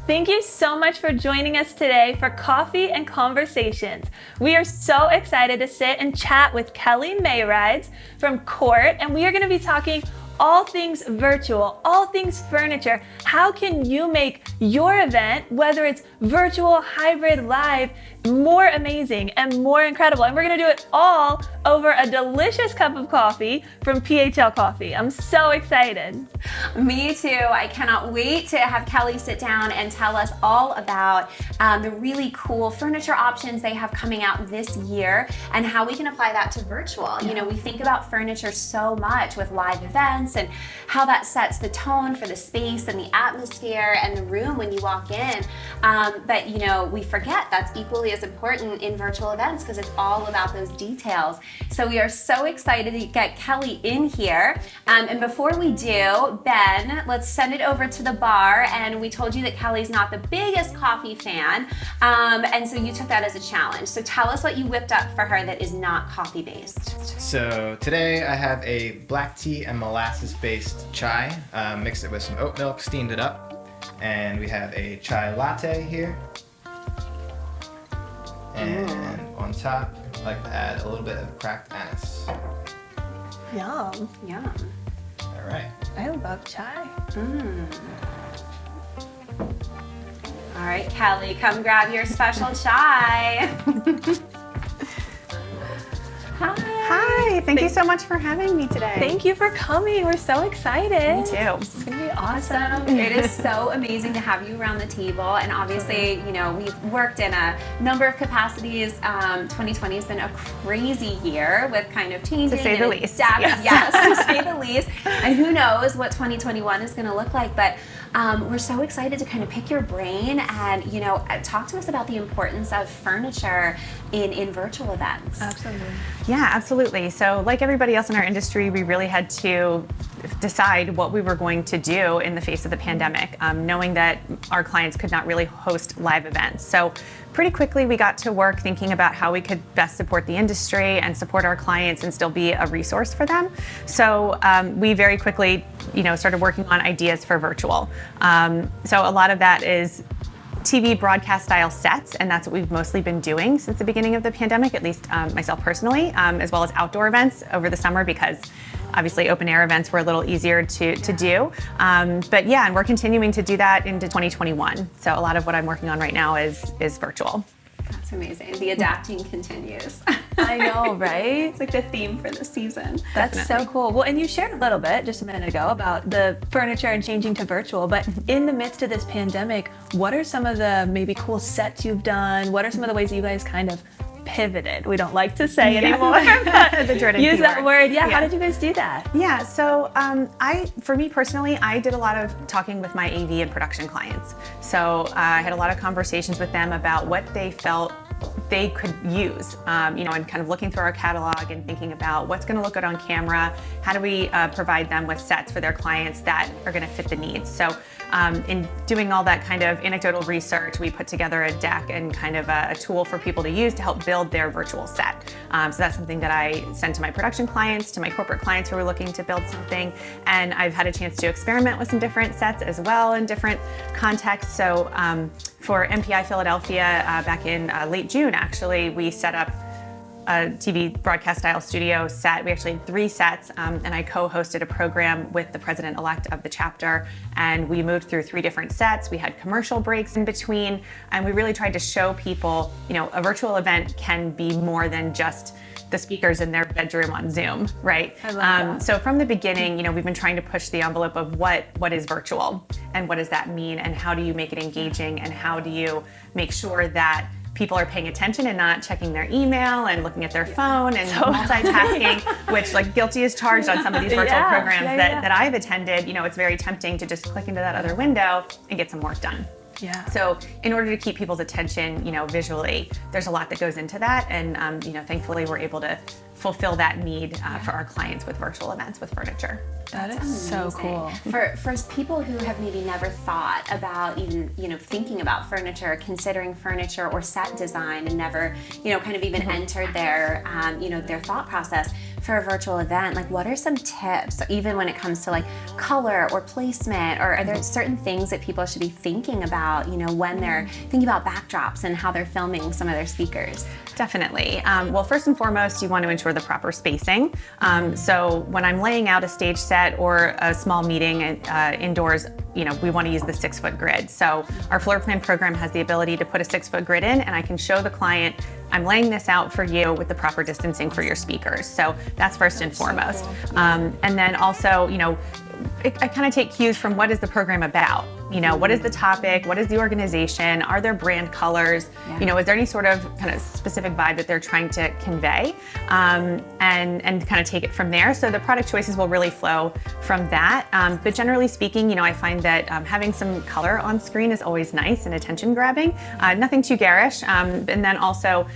Thank you so much for joining us today for Coffee and Conversations. We are so excited to sit and chat with Kellie Mayrides from CORT, and we are going to be talking all things virtual, all things furniture. How can you make your event, whether it's virtual, hybrid, live, more amazing and more incredible? And we're going to do it all over a delicious cup of coffee from PHL Coffee. I'm so excited. Me too. I cannot wait to have Kellie sit down and tell us all about the really cool furniture options they have coming out this year and how we can apply that to virtual. You know, we think about furniture so much with live events and how that sets the tone for the space and the atmosphere and the room when you walk in. But you know, we forget that's equally as important in virtual events because it's all about those details. So we are so excited to get Kellie in here. And before we do, Ben, let's send it over to the bar. And we told you that Kellie's not the biggest coffee fan. And so you took that as a challenge. So tell us what you whipped up for her that is not coffee based. So today I have a black tea and molasses based chai. Mixed it with some oat milk, steamed it up. And we have a chai latte here. And on top, I like to add a little bit of cracked anise. Yum. Yum. All right. I love chai. All right, Kellie, come grab your special chai. Hi, thank you so much for having me today. Thank you for coming. We're so excited. Me too. It's going to be awesome. It is so amazing to have you around the table. And obviously, you know, we've worked in a number of capacities. 2020 has been a crazy year with kind of changing. To say the least. Yes, to say the least. And who knows what 2021 is going to look like. But we're so excited to kind of pick your brain and, you know, talk to us about the importance of furniture in virtual events. Absolutely. Yeah, absolutely. So like everybody else in our industry, we really had to decide what we were going to do in the face of the pandemic, knowing that our clients could not really host live events. So pretty quickly we got to work thinking about how we could best support the industry and support our clients and still be a resource for them. So we very quickly, you know, started working on ideas for virtual. So a lot of that is TV broadcast style sets, and that's what we've mostly been doing since the beginning of the pandemic, at least myself personally, as well as outdoor events over the summer because obviously open air events were a little easier to do. But yeah, and we're continuing to do that into 2021. So a lot of what I'm working on right now is virtual. That's amazing. The adapting continues. I know, right? It's like the theme for the season. That's so cool. Well, and you shared a little bit just a minute ago about the furniture and changing to virtual, but in the midst of this pandemic, what are some of the maybe cool sets you've done? What are some of the ways that you guys kind of pivoted? We don't like to say anymore. The dreaded Use that keyword. word. Yeah. Yes. How did you guys do that? Yeah, so for me personally, I did a lot of talking with my AV and production clients. So I had a lot of conversations with them about what they felt they could use, you know, and kind of looking through our catalog and thinking about what's going to look good on camera. How do we provide them with sets for their clients that are going to fit the needs? So in doing all that kind of anecdotal research, we put together a deck and kind of a tool for people to use to help build their virtual set. So that's something that I send to my production clients, to my corporate clients who are looking to build something. And I've had a chance to experiment with some different sets as well in different contexts. So for MPI Philadelphia back in late June, actually, we set up a TV broadcast style studio set. We actually had 3 sets, and I co-hosted a program with the president-elect of the chapter, and we moved through 3 different sets. We had commercial breaks in between, and we really tried to show people, you know, a virtual event can be more than just the speakers in their bedroom on Zoom, right? I love that. So from the beginning, you know, we've been trying to push the envelope of what is virtual and what does that mean and how do you make it engaging and how do you make sure that people are paying attention and not checking their email and looking at their phone and multitasking, which like guilty as charged on some of these virtual programs that I've attended. You know, it's very tempting to just click into that other window and get some work done. Yeah. So in order to keep people's attention, you know, visually, there's a lot that goes into that. And, you know, thankfully we're able to fulfill that need for our clients with virtual events with furniture. That is so cool. For people who have maybe never thought about even, you know, thinking about furniture, considering furniture or set design and never, you know, kind of even entered their, you know, their thought process. for a virtual event, like what are some tips, even when it comes to like color or placement, or are there certain things that people should be thinking about, when they're thinking about backdrops and how they're filming some of their speakers? Definitely. Well, first and foremost, you want to ensure the proper spacing. So when I'm laying out a stage set or a small meeting indoors, we want to use the 6-foot grid. So our floor plan program has the ability to put a 6-foot grid in, and I can show the client, I'm laying this out for you with the proper distancing for your speakers. So that's first and foremost. And then also, I kind of take cues from what is the program about? What is the topic? What is the organization? Are there brand colors? Is there any sort of kind of specific vibe that they're trying to convey? And kind of take it from there. So the product choices will really flow from that. But generally speaking, I find that having some color on screen is always nice and attention grabbing. Nothing too garish. And then also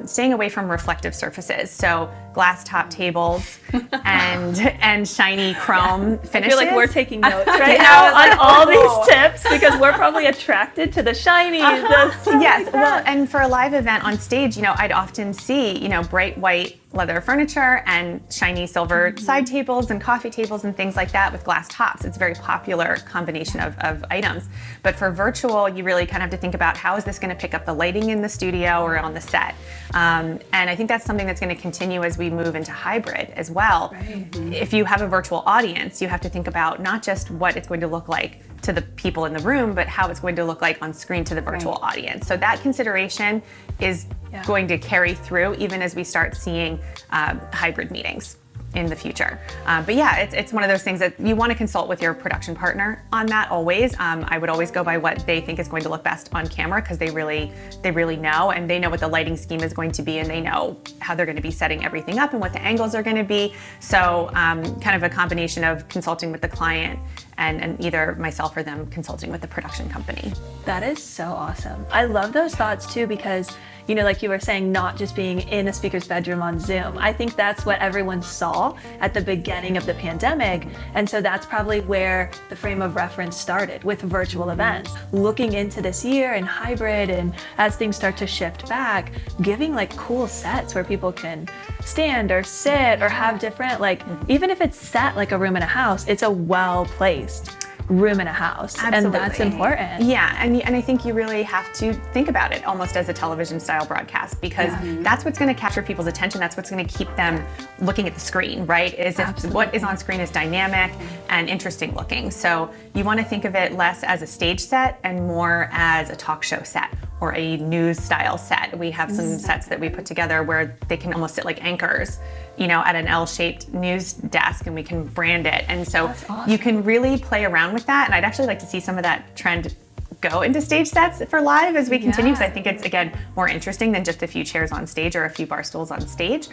staying away from reflective surfaces. So glass top tables and shiny chrome finishes. I feel like we're taking notes right now on all these tips because we're probably attracted to the shiny. Yes, well, and for a live event on stage, I'd often see, bright white leather furniture and shiny silver side tables and coffee tables and things like that with glass tops. It's a very popular combination of items. But for virtual, you really kind of have to think about how is this going to pick up the lighting in the studio or on the set. And I think that's something that's going to continue as we move into hybrid as well. Right. If you have a virtual audience, you have to think about not just what it's going to look like to the people in the room, but how it's going to look like on screen to the virtual audience. So that consideration is going to carry through even as we start seeing hybrid meetings in the future. But yeah, it's one of those things that you want to consult with your production partner on that always. I would always go by what they think is going to look best on camera because they really know, and they know what the lighting scheme is going to be, and they know how they're going to be setting everything up and what the angles are going to be. So kind of a combination of consulting with the client and either myself or them consulting with the production company. That is so awesome. I love those thoughts too because like you were saying, not just being in a speaker's bedroom on Zoom. I think that's what everyone saw at the beginning of the pandemic. And so that's probably where the frame of reference started with virtual events. Looking into this year and hybrid, and as things start to shift back, giving like cool sets where people can stand or sit or have different, even if it's set like a room in a house, it's a well-placed room in a house. Absolutely. And that's important. Yeah, and I think you really have to think about it almost as a television style broadcast because that's what's going to capture people's attention. That's what's going to keep them looking at the screen, right? Is if what is on screen is dynamic and interesting looking. So you want to think of it less as a stage set and more as a talk show set or a news style set. We have some sets that we put together where they can almost sit like anchors, at an L-shaped news desk, and we can brand it. And so you can really play around with that. And I'd actually like to see some of that trend go into stage sets for live as we continue, because I think it's, again, more interesting than just a few chairs on stage or a few bar stools on stage.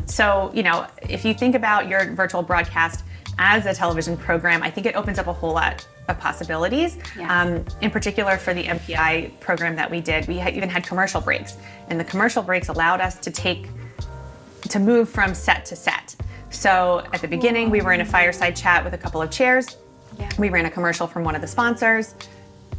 So, if you think about your virtual broadcast as a television program, I think it opens up a whole lot of possibilities. In particular for the MPI program that we did, we even had commercial breaks, and the commercial breaks allowed us to move from set to set. So at the beginning, we were in a fireside chat with a couple of chairs. We ran a commercial from one of the sponsors.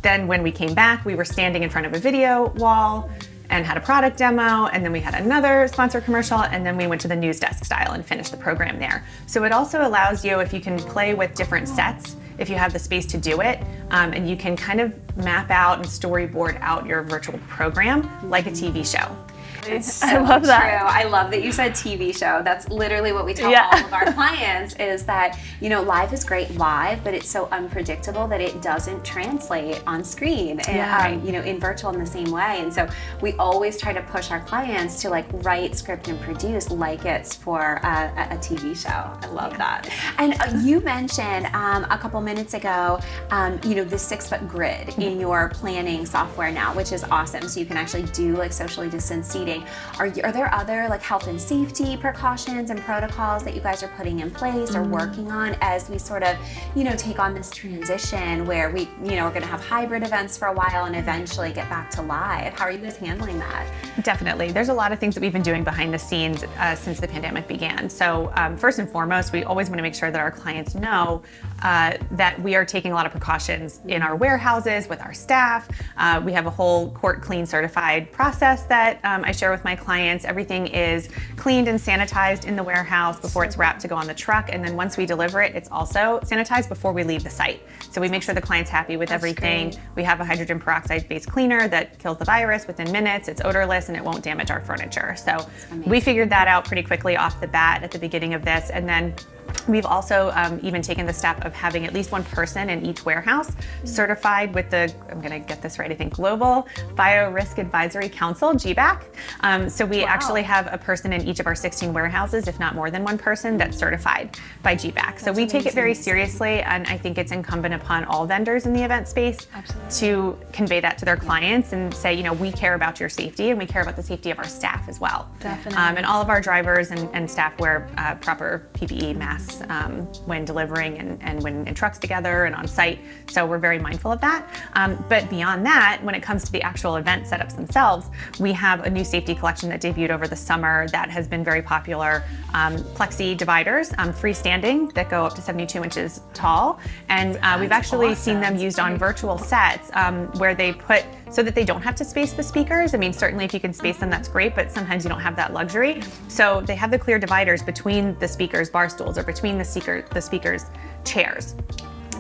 Then when we came back, we were standing in front of a video wall and had a product demo, and then we had another sponsor commercial, and then we went to the news desk style and finished the program there. So it also allows you, if you can play with different sets, if you have the space to do it, and you can kind of map out and storyboard out your virtual program like a TV show. So I love that. True. I love that you said TV show. That's literally what we tell all of our clients is that, live is great live, but it's so unpredictable that it doesn't translate on screen and, in virtual in the same way. And so we always try to push our clients to write, script, and produce like it's for a TV show. I love that. And you mentioned a couple minutes ago, the 6-foot grid in your planning software now, which is awesome. So you can actually do socially distanced seating. Are there other health and safety precautions and protocols that you guys are putting in place or working on as we sort of, take on this transition where we, are going to have hybrid events for a while and eventually get back to live? How are you guys handling that? Definitely. There's a lot of things that we've been doing behind the scenes since the pandemic began. So first and foremost, we always want to make sure that our clients know that we are taking a lot of precautions in our warehouses with our staff. We have a whole CORT Clean certified process that I share with my clients, everything is cleaned and sanitized in the warehouse before it's wrapped to go on the truck. And then once we deliver it, it's also sanitized before we leave the site. So we make sure the client's happy with everything. great. We have a hydrogen peroxide-based cleaner that kills the virus within minutes. It's odorless and it won't damage our furniture. So we figured that out pretty quickly off the bat at the beginning of this. And then we've also even taken the step of having at least one person in each warehouse certified with the, I'm going to get this right, I think, Global Biorisk Advisory Council, GBAC. So we actually have a person in each of our 16 warehouses, if not more than one person, that's certified by GBAC. So we take it very seriously, and I think it's incumbent upon all vendors in the event space to convey that to their clients and say, you know, we care about your safety and we care about the safety of our staff as well. Definitely. And all of our drivers and staff wear proper PPE masks when delivering and when in trucks together and on site. So we're very mindful of that. But beyond that, when it comes to the actual event setups themselves, we have a new safety collection that debuted over the summer that has been very popular. Plexi dividers, freestanding, that go up to 72 inches tall. And we've actually seen them used on virtual sets where they put, so that they don't have to space the speakers. I mean, certainly if you can space them, that's great, but sometimes you don't have that luxury. So they have the clear dividers between the speakers' bar stools or between the speakers' chairs.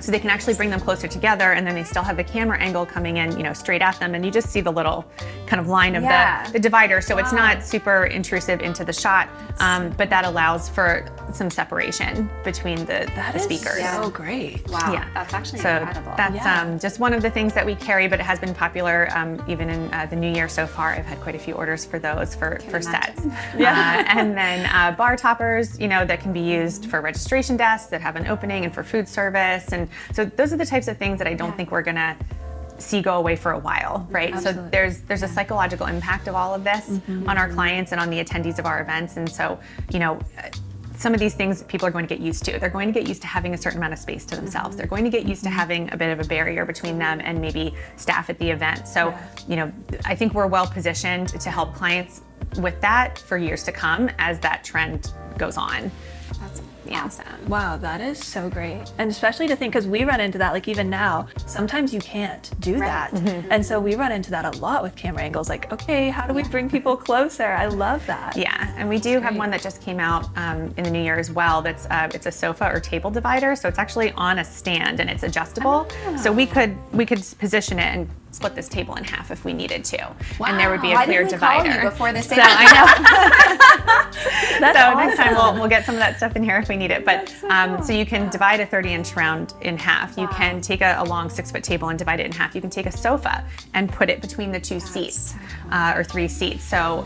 So they can actually bring them closer together, and then they still have the camera angle coming in, you know, straight at them, and you just see the little kind of line of the divider. So it's not super intrusive into the shot, but that allows for some separation between the speakers. So great. Wow, Yeah. that's actually So incredible. that's just one of the things that we carry, but it has been popular even in the new year so far. I've had quite a few orders for those for sets. And then bar toppers, you know, that can be used for registration desks that have an opening and for food service. And so those are the types of things that I don't think we're gonna see go away for a while, right? Absolutely. So there's a psychological impact of all of this on our clients and on the attendees of our events. And so, you know, some of these things people are going to get used to. They're going to get used to having a certain amount of space to themselves. They're going to get used to having a bit of a barrier between them and maybe staff at the event. So, you know, I think we're well positioned to help clients with that for years to come as that trend goes on. That's awesome. Wow, that is so great. And especially to think, because we run into that, like even now, sometimes you can't do that. And so we run into that a lot with camera angles, like, okay, how do we bring people closer? I love that. Yeah, and we do have one that just came out in the new year as well. That's it's a sofa or table divider, so it's actually on a stand and it's adjustable. So we could position it and split this table in half if we needed to, and there would be a Why clear didn't we call divider. you before this? So I know. That's So awesome. next time we'll get some of that stuff in here if we need it. But so you can divide a 30-inch round in half. You can take a long 6-foot table and divide it in half. You can take a sofa and put it between the two seats or 3 seats. So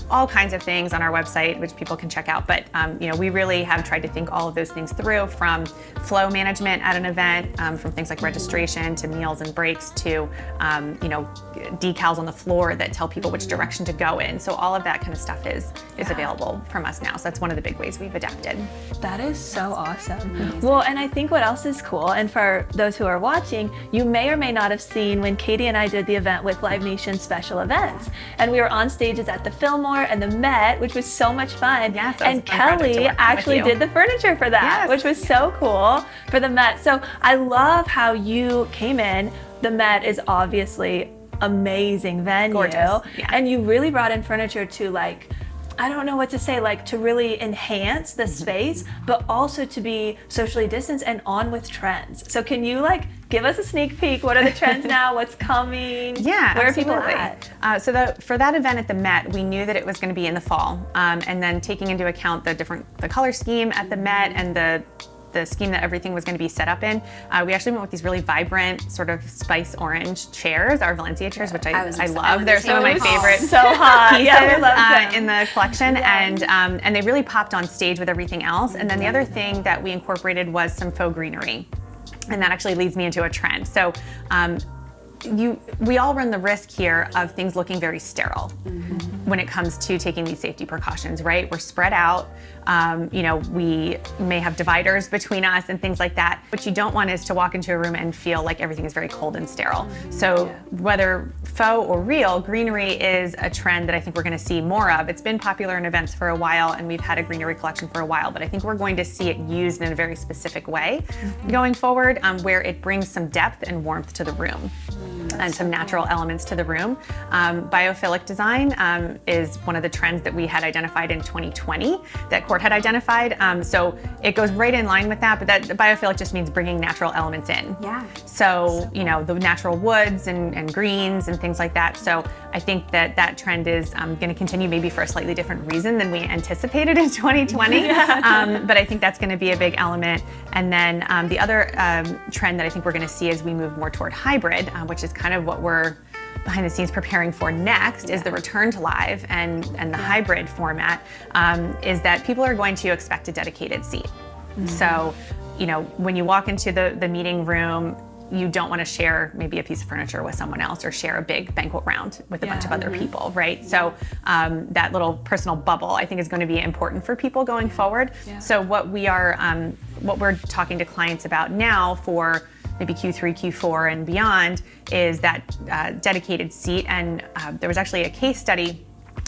all kinds of things on our website, which people can check out. But you know, we really have tried to think all of those things through, from flow management at an event, from things like registration to meals and breaks to you know, decals on the floor that tell people which direction to go in. So all of that kind of stuff is available from us now. So that's one of the big ways we've adapted. That is so awesome. Well, and I think what else is cool, and for those who are watching, you may or may not have seen when Katie and I did the event with Live Nation Special Events. And we were on stages at the Fillmore and the Met, which was so much fun. Yes, that was and a fun project to Kelly work on with actually you. did the furniture for that, Yes. which was so cool for the Met. So I love how you came in. The Met is obviously amazing venue. Gorgeous, yeah. And you really brought in furniture to, like, I don't know what to say, like, to really enhance the space, but also to be socially distanced and on with trends. So can you, like, give us a sneak peek? What are the trends now? What's coming? Yeah, Where absolutely. are people at? So for that event at the Met, we knew that it was going to be in the fall, and then taking into account the color scheme at the Met and the scheme that everything was going to be set up in, we actually went with these really vibrant sort of spice orange chairs, our Valencia chairs, which I love. They're some of my favorite So hot. pieces Yeah, we love them. in the collection, and they really popped on stage with everything else. And then the other thing that we incorporated was some faux greenery, and that actually leads me into a trend. So we all run the risk here of things looking very sterile when it comes to taking these safety precautions, right? We're spread out. You know, we may have dividers between us and things like that. What you don't want is to walk into a room and feel like everything is very cold and sterile. So whether faux or real, greenery is a trend that I think we're going to see more of. It's been popular in events for a while, and we've had a greenery collection for a while, but I think we're going to see it used in a very specific way going forward, where it brings some depth and warmth to the room. and some natural elements to the room. Biophilic design is one of the trends that we had identified in 2020 that CORT had identified. So it goes right in line with that, but that biophilic just means bringing natural elements in. Yeah. So, you know, the natural woods and greens and things like that. So I think that trend is going to continue, maybe for a slightly different reason than we anticipated in 2020. But I think that's going to be a big element. And then the other trend that I think we're going to see as we move more toward hybrid, which is kind of what we're behind the scenes preparing for next, is the return to live and the hybrid format, is that people are going to expect a dedicated seat. So, you know, when you walk into the meeting room, you don't want to share maybe a piece of furniture with someone else or share a big banquet round with a bunch of other people, right? So that little personal bubble, I think, is going to be important for people going forward. So what we're talking to clients about now for maybe Q3, Q4 and beyond is that dedicated seat. And there was actually a case study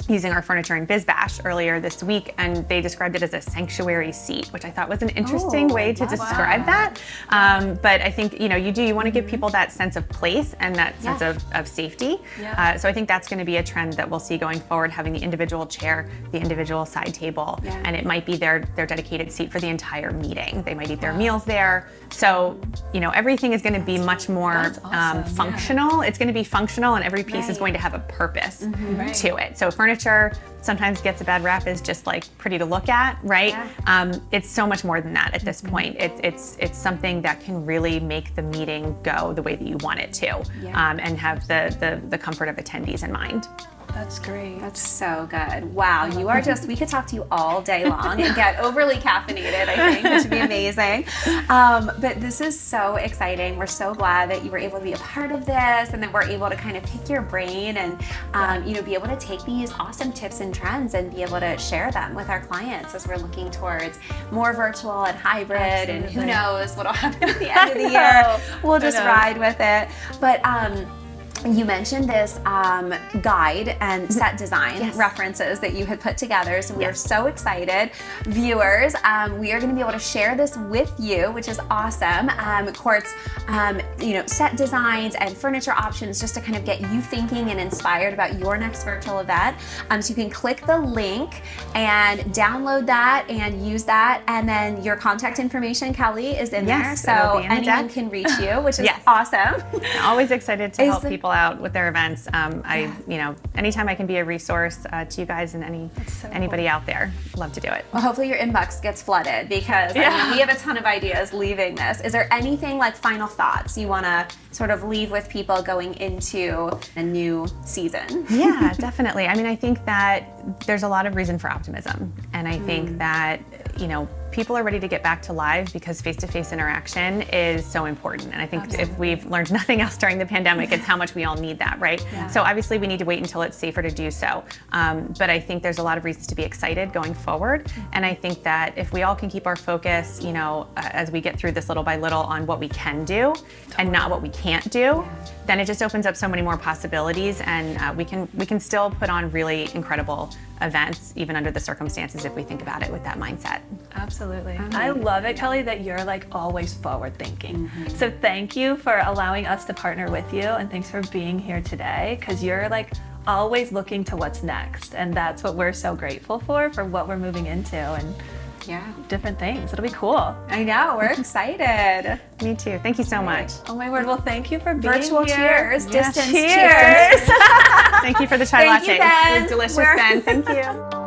using our furniture in BizBash earlier this week, and they described it as a sanctuary seat, which I thought was an interesting way to describe that. But I think, you know, you want to give people that sense of place and that sense of safety. So I think that's going to be a trend that we'll see going forward, having the individual chair, the individual side table, and it might be their dedicated seat for the entire meeting. They might eat their meals there. So, you know, everything is going to be much more functional. It's going to be functional, and every piece is going to have a purpose to it. So furniture sometimes gets a bad rap as just like pretty to look at, right? It's so much more than that at this point. It's something that can really make the meeting go the way that you want it to, and have the comfort of attendees in mind. That's great. That's so good. Wow, you are just, we could talk to you all day long and get overly caffeinated, I think, which would be amazing. But this is so exciting. We're so glad that you were able to be a part of this, and that we're able to kind of pick your brain and, you know, be able to take these awesome tips and trends and be able to share them with our clients as we're looking towards more virtual and hybrid, and who knows what'll happen at the end of the year. We'll just ride with it. But, you mentioned this guide and set design references that you had put together, so we are so excited. Viewers, we are going to be able to share this with you, which is awesome. CORT's, you know, set designs and furniture options, just to kind of get you thinking and inspired about your next virtual event. So you can click the link and download that and use that, and then your contact information, Kellie, is in there, so anyone can reach you, which is awesome. Always excited to help people out with their events. You know, anytime I can be a resource to you guys and anybody out there, love to do it. Well, hopefully your inbox gets flooded, because I mean, we have a ton of ideas leaving this. Is there anything, like, final thoughts you want to sort of leave with people going into a new season? Yeah, definitely. I mean, I think that there's a lot of reason for optimism, and I think that, you know, people are ready to get back to live because face-to-face interaction is so important. And I think if we've learned nothing else during the pandemic, it's how much we all need that, right? So obviously we need to wait until it's safer to do so. But I think there's a lot of reasons to be excited going forward. And I think that if we all can keep our focus, you know, as we get through this little by little on what we can do and not what we can't do, then it just opens up so many more possibilities, and we can still put on really incredible events, even under the circumstances, if we think about it with that mindset. Absolutely. I love it, Kellie, that you're like always forward thinking. So thank you for allowing us to partner with you, and thanks for being here today, because you're like always looking to what's next, and that's what we're so grateful for what we're moving into, and different things. It'll be cool. I know, we're excited. Me too. Thank you so much. Oh my word. Well, thank you for being Virtual here. cheers, distance cheers. cheers. Thank you for the chai latte. You, Ben. It was delicious, Ben. Thank you.